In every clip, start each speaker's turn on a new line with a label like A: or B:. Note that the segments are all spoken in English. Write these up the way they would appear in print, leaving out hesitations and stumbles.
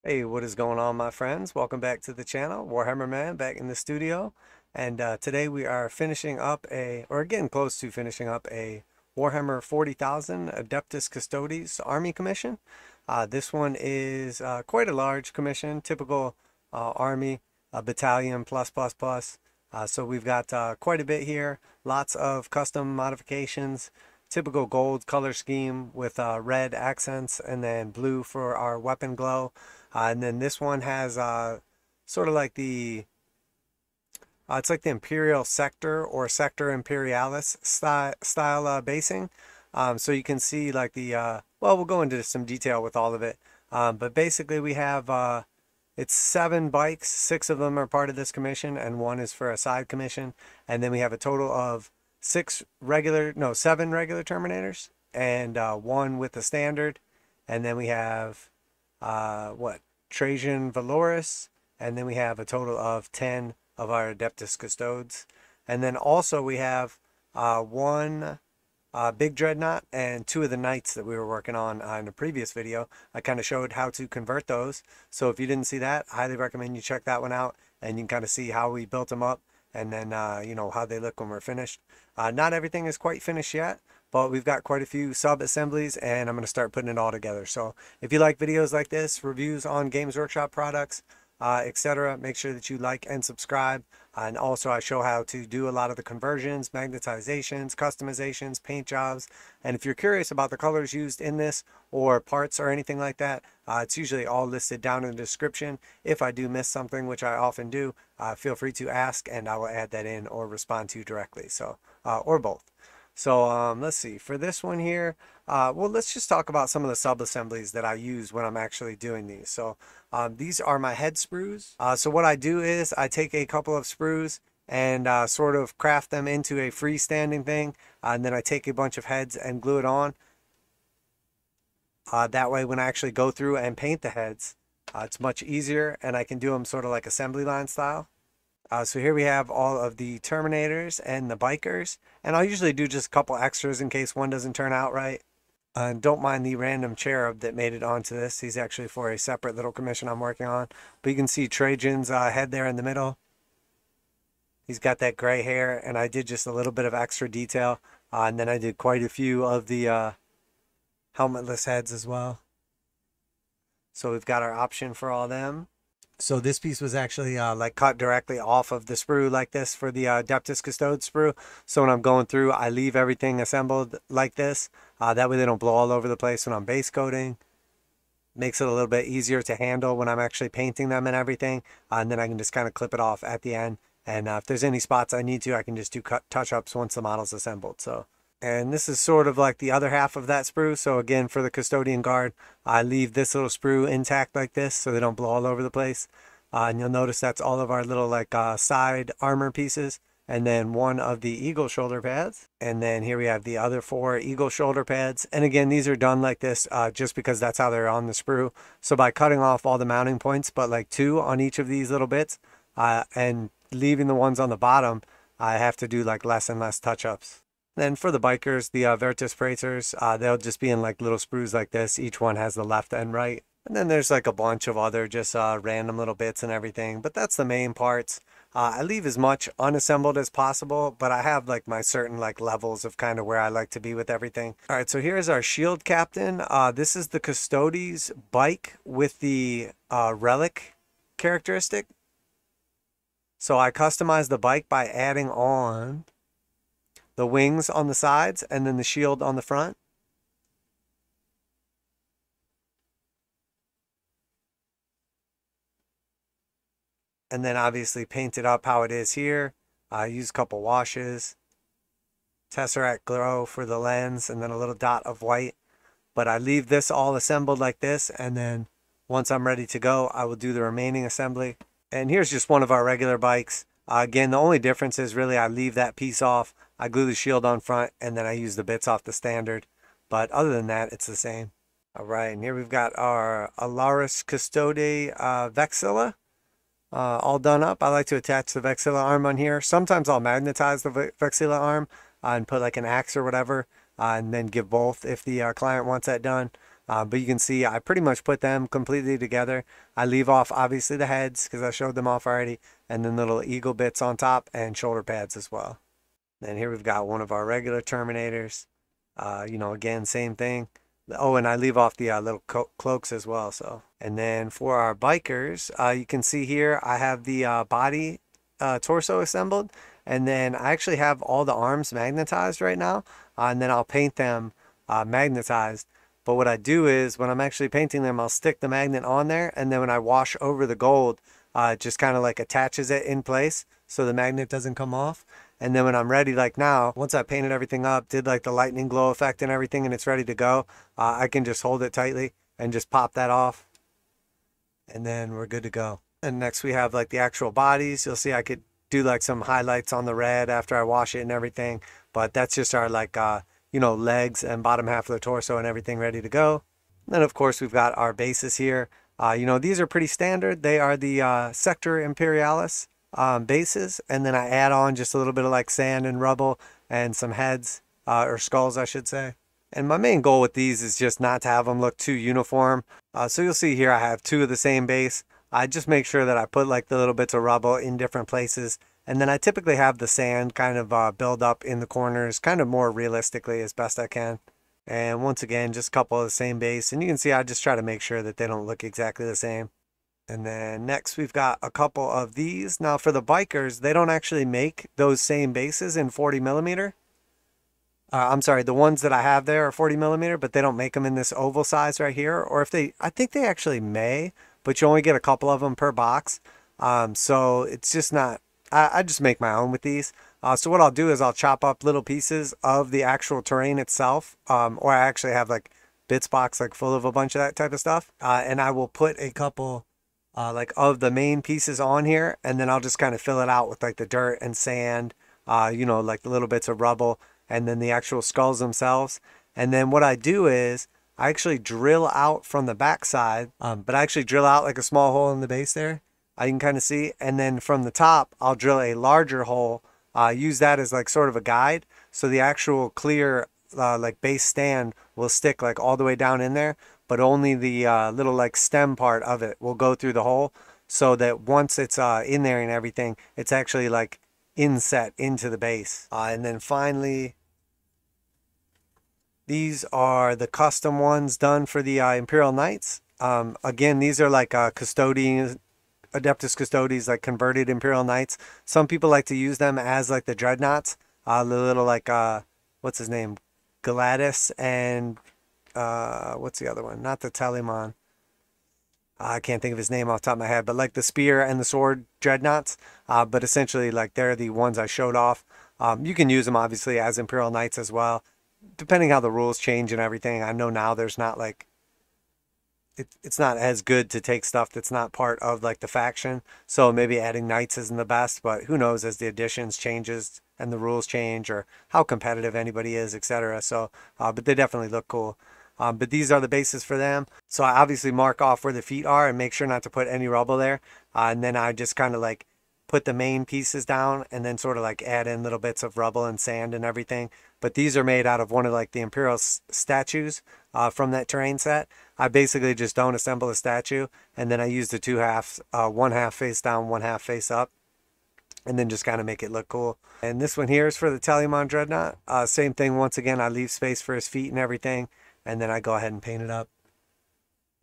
A: Hey, what is going on, my friends? Welcome back to the channel. Warhammer Man back in the studio. And today we are finishing up or getting close to finishing up a Warhammer 40,000 Adeptus Custodes Army commission. This one is quite a large commission, typical Army, battalion plus plus plus. So we've got quite a bit here, lots of custom modifications, typical gold color scheme with red accents and then blue for our weapon glow. And then this one has sort of like it's like the Imperial sector or sector Imperialis style basing. So you can see like well, we'll go into some detail with all of it. But basically we have, it's 7 bikes, 6 of them are part of this commission and 1 is for a side commission. And then we have a total of 7 regular Terminators and 1 with the standard. And then we have Trajan Valoris, and then we have a total of 10 of our Adeptus Custodes. And then also we have 1 big dreadnought and 2 of the knights that we were working on in a previous video. I kind of showed how to convert those. So if you didn't see that, I highly recommend you check that one out, and you can kind of see how we built them up and then you know, how they look when we're finished. Not everything is quite finished yet, but we've got quite a few sub-assemblies and I'm going to start putting it all together. So if you like videos like this, reviews on Games Workshop products, etc., make sure that you like and subscribe. And also I show how to do a lot of the conversions, magnetizations, customizations, paint jobs. And if you're curious about the colors used in this or parts or anything like that, it's usually all listed down in the description. If I do miss something, which I often do, feel free to ask and I will add that in or respond to you directly. So, or both. So let's see, for this one here, well, let's just talk about some of the sub-assemblies that I use when I'm actually doing these. So these are my head sprues. So what I do is I take a couple of sprues and sort of craft them into a freestanding thing. And then I take a bunch of heads and glue it on. That way when I actually go through and paint the heads, it's much easier and I can do them sort of like assembly line style. So here we have all of the Terminators and the bikers, and I'll usually do just a couple extras in case one doesn't turn out right. Don't mind the random cherub that made it onto this. He's actually for a separate little commission I'm working on. But you can see Trajan's head there in the middle. He's got that gray hair, and I did just a little bit of extra detail. And then I did quite a few of the helmetless heads as well. So we've got our option for all them. So this piece was actually like cut directly off of the sprue like this for the Adeptus Custodes sprue. So when I'm going through, I leave everything assembled like this. That way they don't blow all over the place when I'm base coating. Makes it a little bit easier to handle when I'm actually painting them and everything. And then I can just kind of clip it off at the end. And if there's any spots I need to, I can just do touch-ups once the model's assembled. So. And this is sort of like the other half of that sprue. So again, for the custodian guard, I leave this little sprue intact like this so they don't blow all over the place. And you'll notice that's all of our little like side armor pieces. And then 1 of the eagle shoulder pads. And then here we have the other 4 eagle shoulder pads. And again, these are done like this just because that's how they're on the sprue. So by cutting off all the mounting points, but like 2 on each of these little bits and leaving the ones on the bottom, I have to do like less and less touch-ups. Then for the bikers, the Virtus Praetors, they'll just be in like little sprues like this. Each one has the left and right. And then there's like a bunch of other just random little bits and everything. But that's the main parts. I leave as much unassembled as possible, but I have like my certain like levels of kind of where I like to be with everything. All right, so here's our shield captain. This is the Custodes bike with the relic characteristic. So I customized the bike by adding on the wings on the sides and then the shield on the front. And then obviously paint it up how it is here. Use a couple washes. Tesseract glow for the lens and then a little dot of white. But I leave this all assembled like this, and then once I'm ready to go, I will do the remaining assembly. And here's just one of our regular bikes. Again, the only difference is really I leave that piece off. I glue the shield on front and then I use the bits off the standard. But other than that, it's the same. All right, and here we've got our Alaris Custode Vexilla all done up. I like to attach the Vexilla arm on here. Sometimes I'll magnetize the Vexilla arm and put like an axe or whatever and then give both if the client wants that done. But you can see I pretty much put them completely together. I leave off obviously the heads because I showed them off already, and then little eagle bits on top and shoulder pads as well. And here we've got one of our regular Terminators. You know, again, same thing. Oh, and I leave off the little cloaks as well. So, and then for our bikers, you can see here I have the body torso assembled, and then I actually have all the arms magnetized right now, and then I'll paint them magnetized. But what I do is when I'm actually painting them, I'll stick the magnet on there, and then when I wash over the gold, it just kind of like attaches it in place so the magnet doesn't come off. And then when I'm ready, like now, once I painted everything up, did like the lightning glow effect and everything, and it's ready to go, I can just hold it tightly and just pop that off. And then we're good to go. And next we have like the actual bodies. You'll see I could do like some highlights on the red after I wash it and everything. But that's just our like, you know, legs and bottom half of the torso and everything ready to go. And then of course we've got our bases here. You know, these are pretty standard. They are the Sector Imperialis bases, and then I add on just a little bit of like sand and rubble and some heads or skulls I should say. And my main goal with these is just not to have them look too uniform. So you'll see here I have two of the same base. I just make sure that I put like the little bits of rubble in different places, and then I typically have the sand kind of build up in the corners kind of more realistically as best I can. And once again, just a couple of the same base, and you can see I just try to make sure that they don't look exactly the same. And then next we've got a couple of these. Now for the bikers, they don't actually make those same bases in 40 millimeter. I'm sorry, the ones that I have there are 40 millimeter, but they don't make them in this oval size right here. Or if they, I think they actually may, but you only get a couple of them per box. So it's just not, I just make my own with these. So what I'll do is I'll chop up little pieces of the actual terrain itself. Or I actually have like bits box like full of a bunch of that type of stuff. And I will put a couple like of the main pieces on here, and then I'll just kind of fill it out with like the dirt and sand, you know, like the little bits of rubble, and then the actual skulls themselves. And then what I do is I actually drill out from the backside, but I actually drill out like a small hole in the base there. You can kind of see, and then from the top I'll drill a larger hole, use that as like sort of a guide, so the actual clear like base stand will stick like all the way down in there, but only the little like stem part of it will go through the hole, so that once it's in there and everything, it's actually like inset into the base. And then finally, these are the custom ones done for the Imperial Knights. Again, these are like Custodian, Adeptus Custodes, like converted Imperial Knights. Some people like to use them as like the dreadnoughts, the little like what's his name, Gladys, and what's the other one? Not the Telemon. I can't think of his name off the top of my head, but like the spear and the sword dreadnoughts. But essentially, like they're the ones I showed off. You can use them obviously as Imperial Knights as well, depending how the rules change and everything. I know now there's not like, it's not as good to take stuff that's not part of like the faction. So maybe adding knights isn't the best, but who knows as the additions changes and the rules change, or how competitive anybody is, etc. So, but they definitely look cool. But these are the bases for them. So I obviously mark off where the feet are and make sure not to put any rubble there. And then I just kind of like put the main pieces down and then sort of like add in little bits of rubble and sand and everything. But these are made out of one of like the Imperial statues from that terrain set. I basically just don't assemble a statue, and then I use the two halves, one half face down, one half face up, and then just kind of make it look cool. And this one here is for the Telemon Dreadnought. Same thing, once again, I leave space for his feet and everything, and then I go ahead and paint it up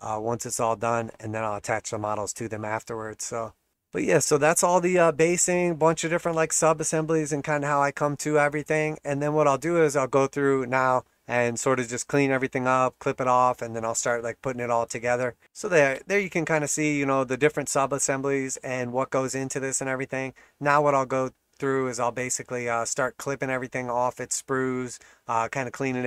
A: once it's all done, and then I'll attach the models to them afterwards. So, but yeah, so that's all the basing, bunch of different like sub-assemblies and kind of how I come to everything. And then what I'll do is I'll go through now and sort of just clean everything up, clip it off, and then I'll start like putting it all together. So there you can kind of see, you know, the different sub-assemblies and what goes into this and everything. Now what I'll go through is I'll basically start clipping everything off its sprues, kind of cleaning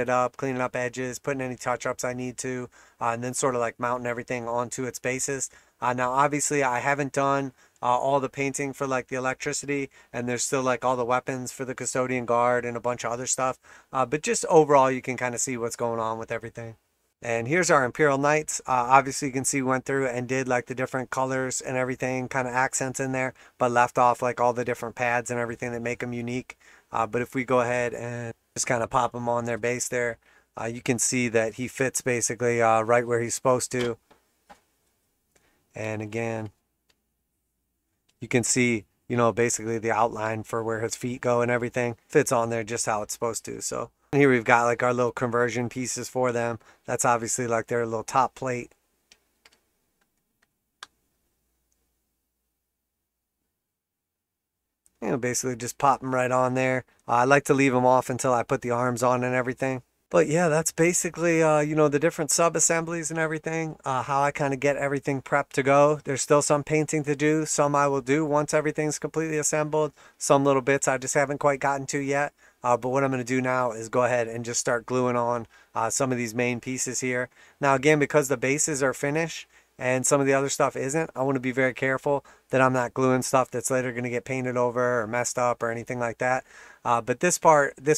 A: up edges, putting any touch-ups I need to, and then sort of like mounting everything onto its bases. Now obviously I haven't done all the painting for like the electricity, and there's still like all the weapons for the custodian guard and a bunch of other stuff, but just overall you can kind of see what's going on with everything. And here's our Imperial Knights. Obviously you can see we went through and did like the different colors and everything, kind of accents in there, but left off like all the different pads and everything that make them unique. But if we go ahead and just kind of pop them on their base there, You can see that he fits basically right where he's supposed to. And again, you can see, basically the outline for where his feet go and everything fits on there just how it's supposed to. So here we've got like our little conversion pieces for them. That's obviously like their little top plate. Basically just pop them right on there. I like to leave them off until I put the arms on and everything. But yeah, that's basically, the different sub-assemblies and everything, how I kind of get everything prepped to go. There's still some painting to do. Some I will do once everything's completely assembled. Some little bits I just haven't quite gotten to yet. But what I'm going to do now is go ahead and just start gluing on some of these main pieces here. Now, again, because the bases are finished and some of the other stuff isn't, I want to be very careful that I'm not gluing stuff that's later going to get painted over or messed up or anything like that. But this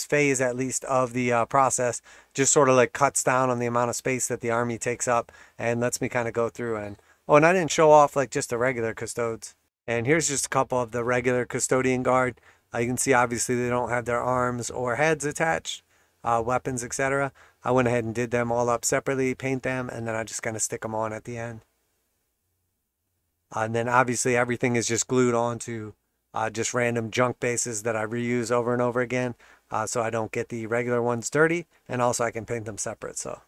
A: phase at least of the process just sort of like cuts down on the amount of space that the army takes up and lets me kind of go through. And I didn't show off like just the regular custodes. And here's just a couple of the regular custodian guard. You can see obviously they don't have their arms or heads attached, weapons, etc. I went ahead and did them all up separately, paint them, and then I just kind of stick them on at the end. And then obviously everything is just glued onto just random junk bases that I reuse over and over again, so I don't get the regular ones dirty, and also I can paint them separate. So,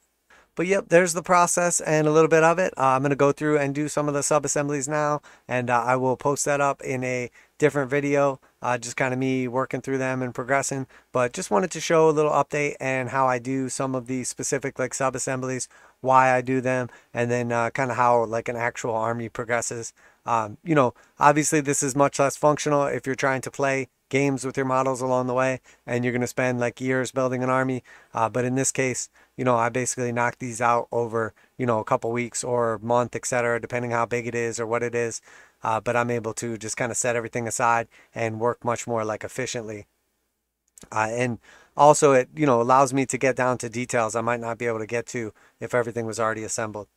A: but yep, there's the process and a little bit of it. I'm going to go through and do some of the sub-assemblies now, and I will post that up in a different video, just kind of me working through them and progressing. But just wanted to show a little update and how I do some of the specific like sub-assemblies, why I do them, and then kind of how like an actual army progresses. Obviously this is much less functional if you're trying to play games with your models along the way and you're going to spend like years building an army. But in this case, I basically knock these out over, a couple weeks or month, etc., depending how big it is or what it is. But I'm able to just kind of set everything aside and work much more like efficiently. And also it, allows me to get down to details I might not be able to get to if everything was already assembled.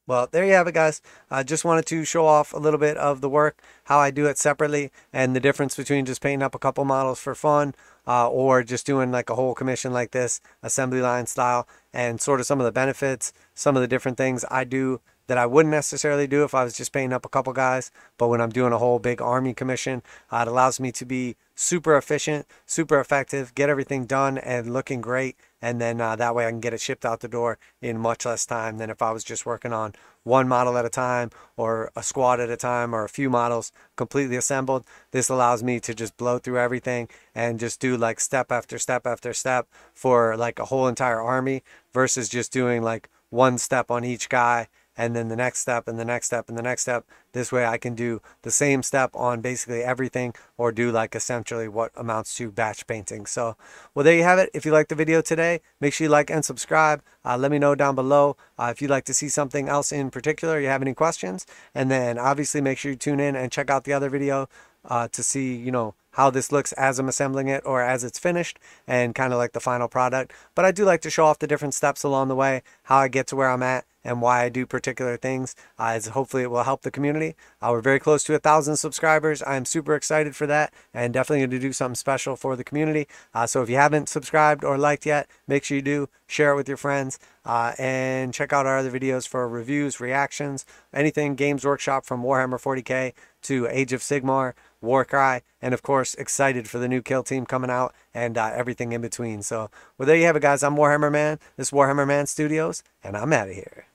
A: Well, there you have it, guys. I just wanted to show off a little bit of the work, how I do it separately, and the difference between just painting up a couple models for fun or just doing like a whole commission like this, assembly line style, and sort of some of the benefits, some of the different things I do that I wouldn't necessarily do if I was just painting up a couple guys. But when I'm doing a whole big army commission, it allows me to be super efficient, super effective, get everything done and looking great. And then that way I can get it shipped out the door in much less time than if I was just working on one model at a time or a squad at a time or a few models completely assembled. This allows me to just blow through everything and just do like step after step after step for like a whole entire army versus just doing like one step on each guy and then the next step and the next step and the next step. This way I can do the same step on basically everything or do like essentially what amounts to batch painting. So, well, there you have it. If you liked the video today, make sure you like and subscribe. Let me know down below if you'd like to see something else in particular, you have any questions. And then obviously make sure you tune in and check out the other video to see, how this looks as I'm assembling it or as it's finished and kind of like the final product. But I do like to show off the different steps along the way, how I get to where I'm at and why I do particular things, as hopefully it will help the community. We're very close to 1,000 subscribers. I'm super excited for that and definitely going to do something special for the community. So if you haven't subscribed or liked yet, make sure you do. Share it with your friends and check out our other videos for reviews, reactions, anything Games Workshop from Warhammer 40k to Age of Sigmar, Warcry, and of course excited for the new kill team coming out and everything in between. So well, there you have it, guys. I'm Warhammer Man. This is Warhammer Man Studios, and I'm out of here.